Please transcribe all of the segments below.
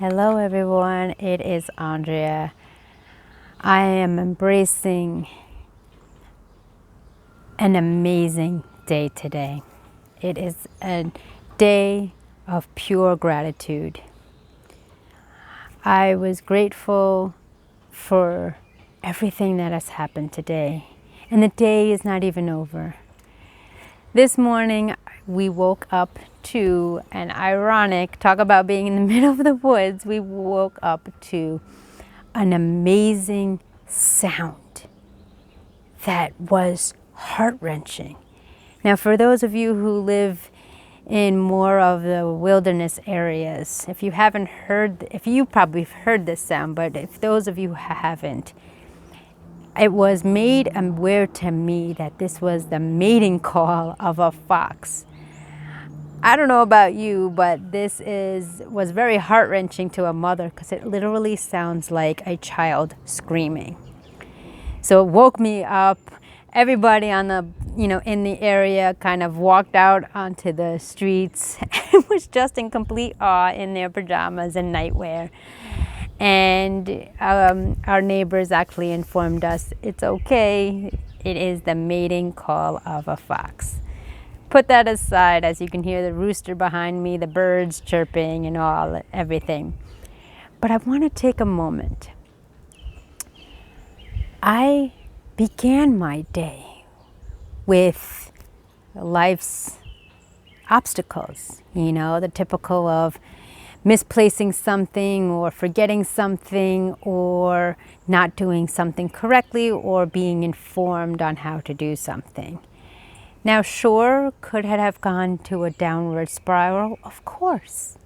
Hello everyone, it is Andrea. I am embracing an amazing day today. It is a day of pure gratitude. I was grateful for everything that has happened today, and the day is not even over. This morning we woke up to an ironic, talk about being in the middle of the woods, we woke up to an amazing sound that was heart-wrenching. Now, for those of you who live in more of the wilderness areas, if you probably heard this sound, but if those of you who haven't, it was made aware to me that this was the mating call of a fox. I don't know about you, but this was very heart-wrenching to a mother because it literally sounds like a child screaming. So it woke me up. Everybody in the area kind of walked out onto the streets and was just in complete awe in their pajamas and nightwear. And our neighbors actually informed us it's okay. It is the mating call of a fox. Put that aside, as you can hear the rooster behind me, the birds chirping and everything. But I want to take a moment. I began my day with life's obstacles, the typical of misplacing something or forgetting something or not doing something correctly or being informed on how to do something. Now, sure, could it have gone to a downward spiral? Of course.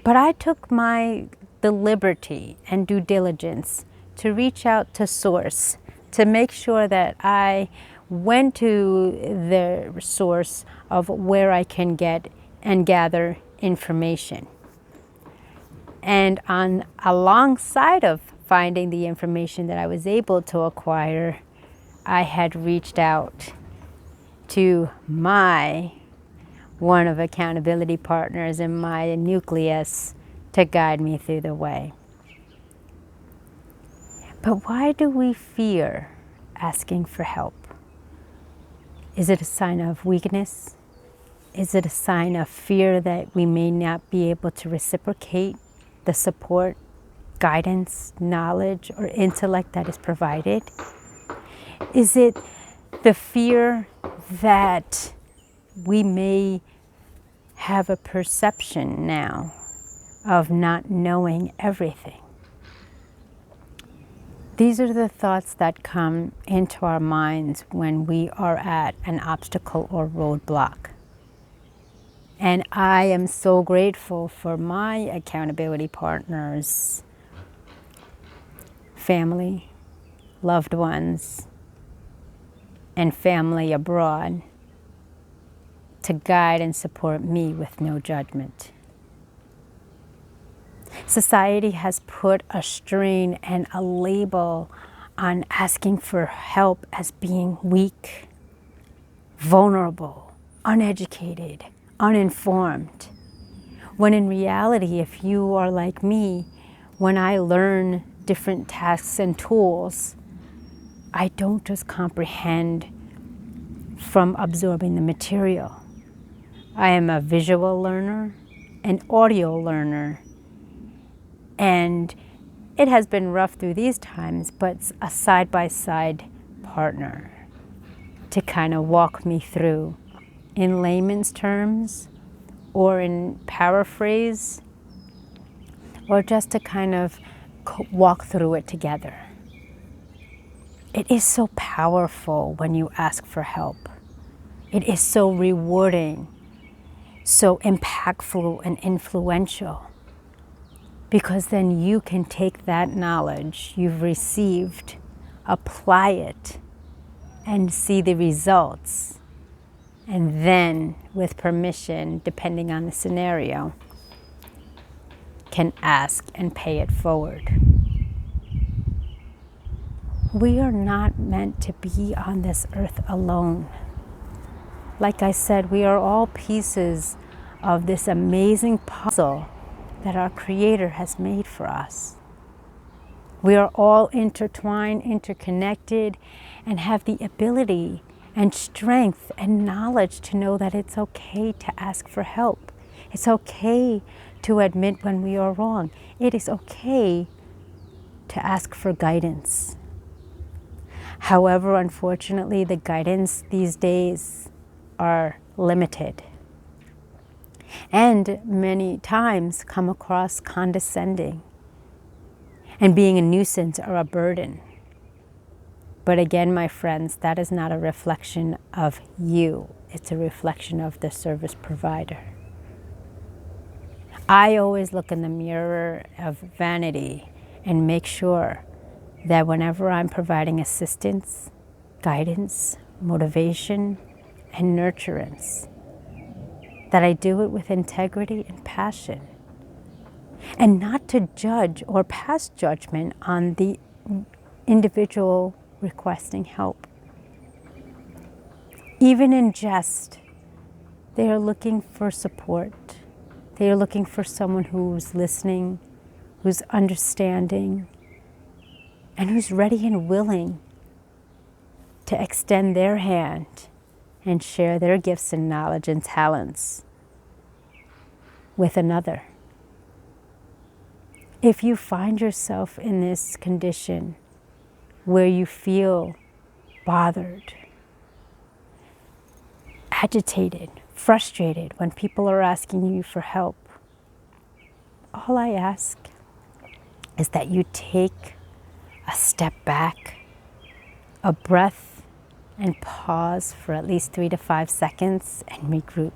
But I took the liberty and due diligence to reach out to Source to make sure that I went to the source of where I can get and gather information. And alongside of finding the information that I was able to acquire, I had reached out to my one of accountability partners in my nucleus to guide me through the way. But why do we fear asking for help? Is it a sign of weakness? Is it a sign of fear that we may not be able to reciprocate the support, guidance, knowledge, or intellect that is provided? Is it the fear that we may have a perception now of not knowing everything? These are the thoughts that come into our minds when we are at an obstacle or roadblock. And I am so grateful for my accountability partners, family, loved ones, and family abroad to guide and support me with no judgment. Society has put a strain and a label on asking for help as being weak, vulnerable, uneducated, uninformed. When in reality, if you are like me, when I learn different tasks and tools, I don't just comprehend from absorbing the material. I am a visual learner, an audio learner, and it has been rough through these times, but a side-by-side partner to kind of walk me through in layman's terms or in paraphrase, or just to kind of walk through it together. It is so powerful when you ask for help. It is so rewarding, so impactful and influential, because then you can take that knowledge you've received, apply it, and see the results. And then, with permission, depending on the scenario, can ask and pay it forward. We are not meant to be on this earth alone. Like I said, we are all pieces of this amazing puzzle that our Creator has made for us. We are all intertwined, interconnected, and have the ability and strength and knowledge to know that it's okay to ask for help. It's okay to admit when we are wrong. It is okay to ask for guidance. However, unfortunately, the guidance these days are limited and many times come across condescending and being a nuisance or a burden. But again, my friends, that is not a reflection of you. It's a reflection of the service provider. I always look in the mirror of vanity and make sure that whenever I'm providing assistance, guidance, motivation, and nurturance, that I do it with integrity and passion, and not to judge or pass judgment on the individual requesting help. Even in jest, they are looking for support. They are looking for someone who's listening, who's understanding, and who's ready and willing to extend their hand and share their gifts and knowledge and talents with another. If you find yourself in this condition where you feel bothered, agitated, frustrated when people are asking you for help, all I ask is that you take a step back, a breath, and pause for at least 3 to 5 seconds and regroup.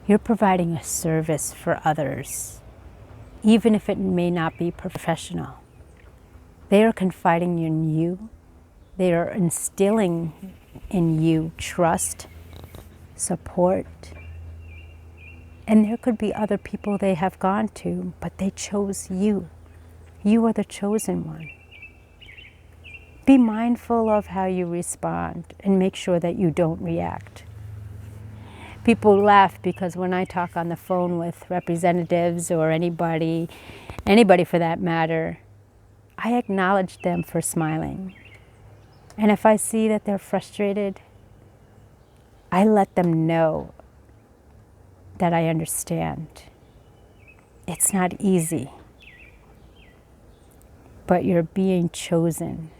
You're providing a service for others, even if it may not be professional. They are confiding in you. They are instilling in you trust, support. And there could be other people they have gone to, but they chose you. You are the chosen one. Be mindful of how you respond and make sure that you don't react. People laugh because when I talk on the phone with representatives or anybody for that matter, I acknowledge them for smiling. And if I see that they're frustrated, I let them know that I understand. It's not easy, but you're being chosen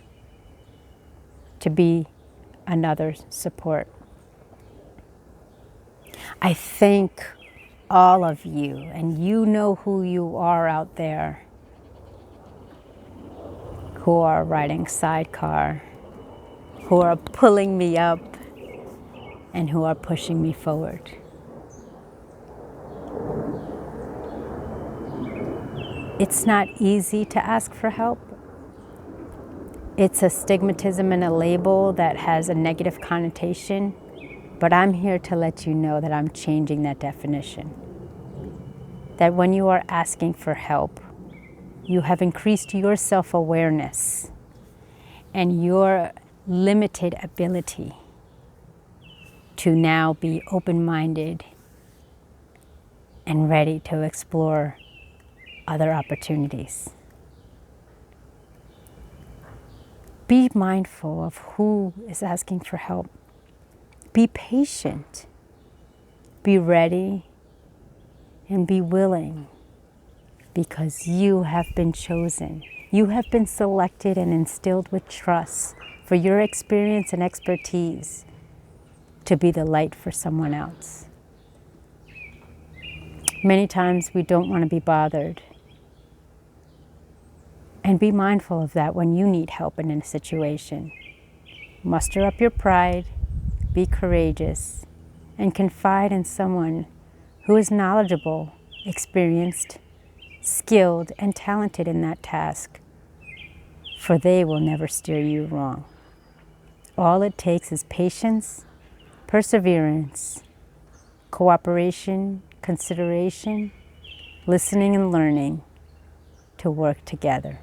to be another support. I thank all of you, and you know who you are out there, who are riding sidecar, who are pulling me up, and who are pushing me forward. It's not easy to ask for help. It's a stigmatism and a label that has a negative connotation, but I'm here to let you know that I'm changing that definition. That when you are asking for help, you have increased your self-awareness and your limited ability to now be open-minded and ready to explore other opportunities. Be mindful of who is asking for help. Be patient. Be ready and be willing, because you have been chosen. You have been selected and instilled with trust for your experience and expertise to be the light for someone else. Many times we don't want to be bothered. And be mindful of that when you need help in a situation. Muster up your pride, be courageous, and confide in someone who is knowledgeable, experienced, skilled, and talented in that task, for they will never steer you wrong. All it takes is patience, perseverance, cooperation, consideration, listening and learning to work together.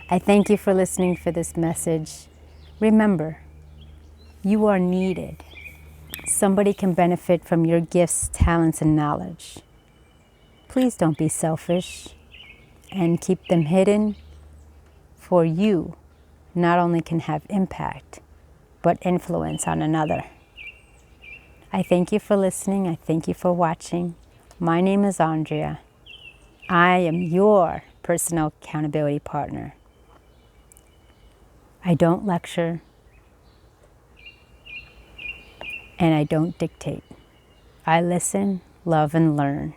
I thank you for listening for this message. Remember, you are needed. Somebody can benefit from your gifts, talents, and knowledge. please don't be selfish and keep them hidden, for you not only can have impact, but influence on another. I thank you for listening. I thank you for watching. My name is Andrea. I am your personal accountability partner. I don't lecture, and I don't dictate. I listen, love, and learn,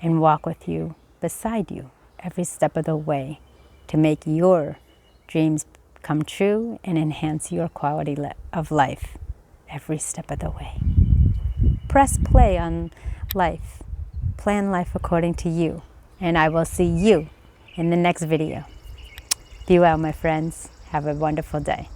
and walk with you, beside you, every step of the way to make your dreams come true and enhance your quality of life every step of the way. Press play on life. Plan life according to you, and I will see you in the next video. Be well, my friends. Have a wonderful day.